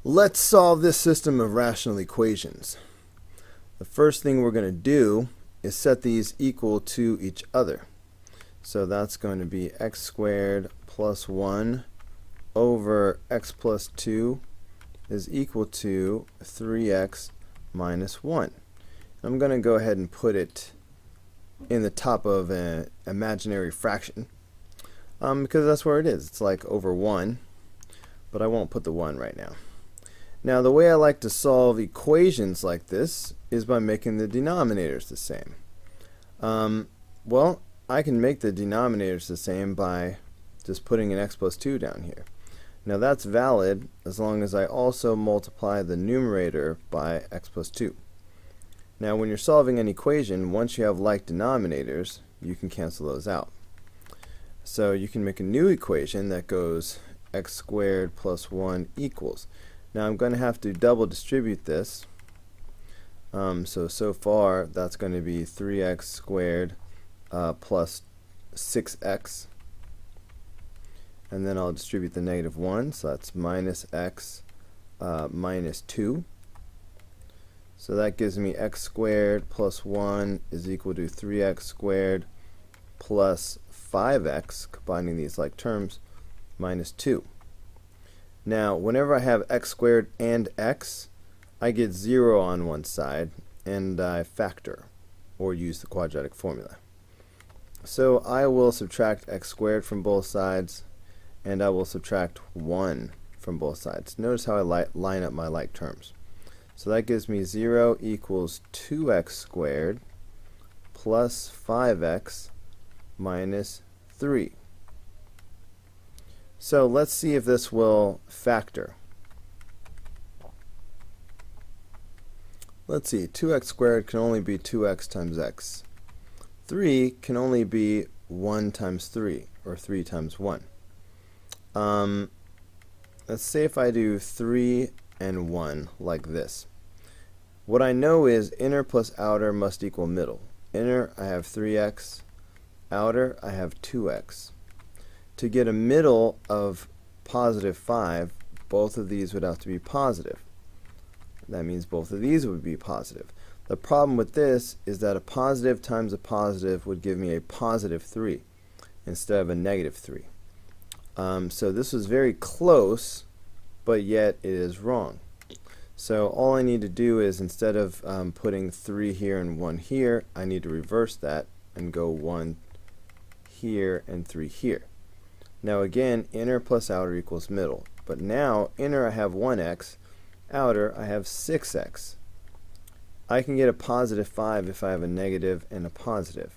Let's solve this system of rational equations. The first thing we're going to do is set these equal to each other. So that's going to be x squared plus 1 over x plus 2 is equal to 3x minus 1. I'm going to go ahead and put it in the top of an imaginary fraction because that's where it is. It's like over 1, but I won't put the 1 right now. Now the way I like to solve equations like this is by making the denominators the same. Well, I can make the denominators the same by just putting an x plus 2 down here. Now that's valid as long as I also multiply the numerator by x plus 2. Now when you're solving an equation, once you have like denominators, you can cancel those out. So you can make a new equation that goes x squared plus 1 equals. Now I'm going to have to double distribute this. So far that's going to be 3x squared plus 6x. And then I'll distribute the negative 1, so that's minus x minus 2. So that gives me x squared plus 1 is equal to 3x squared plus 5x, combining these like terms, minus 2. Now, whenever I have x squared and x, I get 0 on one side, and I factor, or use the quadratic formula. So I will subtract x squared from both sides, and I will subtract 1 from both sides. Notice how I line up my like terms. So that gives me 0 equals 2x squared plus 5x minus 3. So let's see if this will factor. Let's see, 2x squared can only be 2x times x. 3 can only be 1 times 3, or 3 times 1. Let's say if I do 3 and 1 like this. What I know is inner plus outer must equal middle. Inner, I have 3x. Outer, I have 2x. To get a middle of positive 5, both of these would have to be positive. That means both of these would be positive. The problem with this is that a positive times a positive would give me a positive 3 instead of a negative 3. So this was very close, but yet it is wrong. So all I need to do is, instead of putting 3 here and 1 here, I need to reverse that and go 1 here and 3 here. Now again, inner plus outer equals middle. But now, inner I have 1x, outer I have 6x. I can get a positive 5 if I have a negative and a positive.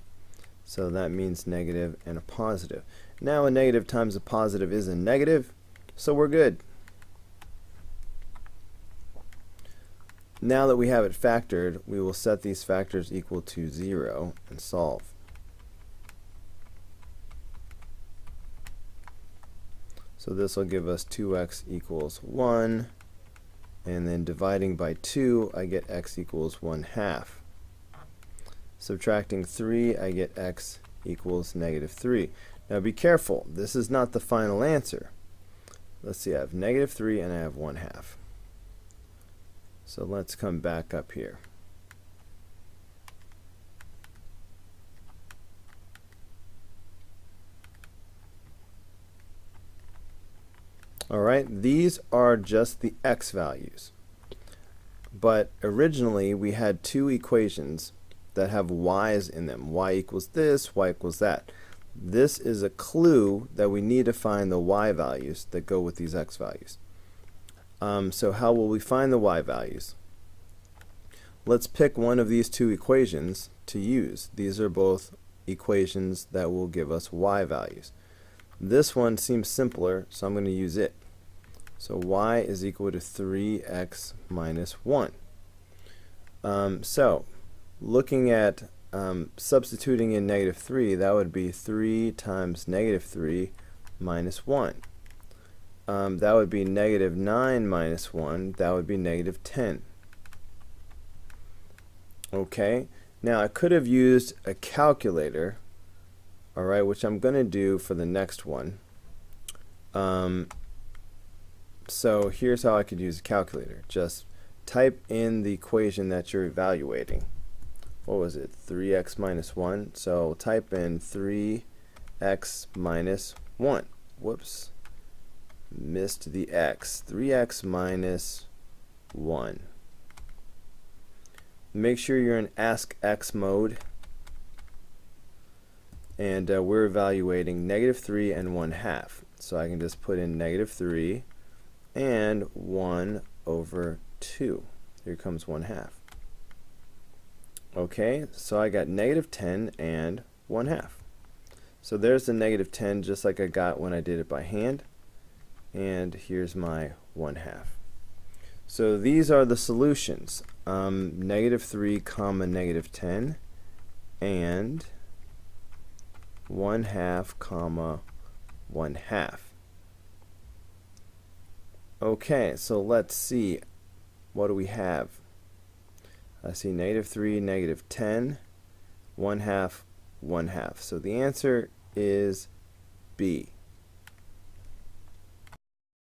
So that means negative and a positive. Now a negative times a positive is a negative, so we're good. Now that we have it factored, we will set these factors equal to 0 and solve. So this will give us 2x equals 1, and then dividing by 2, I get x equals 1/2. Subtracting 3, I get x equals negative 3. Now be careful, this is not the final answer. Let's see, I have negative 3 and I have 1/2. So let's come back up here. Alright, these are just the x values. But originally we had two equations that have y's in them. Y equals this, y equals that. This is a clue that we need to find the y values that go with these x values. So how will we find the y values? Let's pick one of these two equations to use. These are both equations that will give us y values. This one seems simpler, so I'm going to use it. So y is equal to 3x minus 1. So looking at substituting in negative 3, that would be 3 times negative 3 minus 1. That would be negative 9 minus 1. That would be negative 10. Okay, now I could have used a calculator, alright, which I'm going to do for the next one. So here's how I could use a calculator. Just type in the equation that you're evaluating. What was it? 3x minus 1. So type in 3x minus 1. Whoops. Missed the x. 3x minus 1. Make sure you're in Ask X mode. And we're evaluating -3 and 1/2. So I can just put in -3 and 1 over 2. Here comes 1/2. Okay, so I got -10 and 1/2. So there's the -10 just like I got when I did it by hand. And here's my 1/2. So these are the solutions. -3 comma -10 and 1/2 comma 1/2. Okay, so let's see. What do we have? I see -3, -10, 1/2, 1/2. So the answer is B.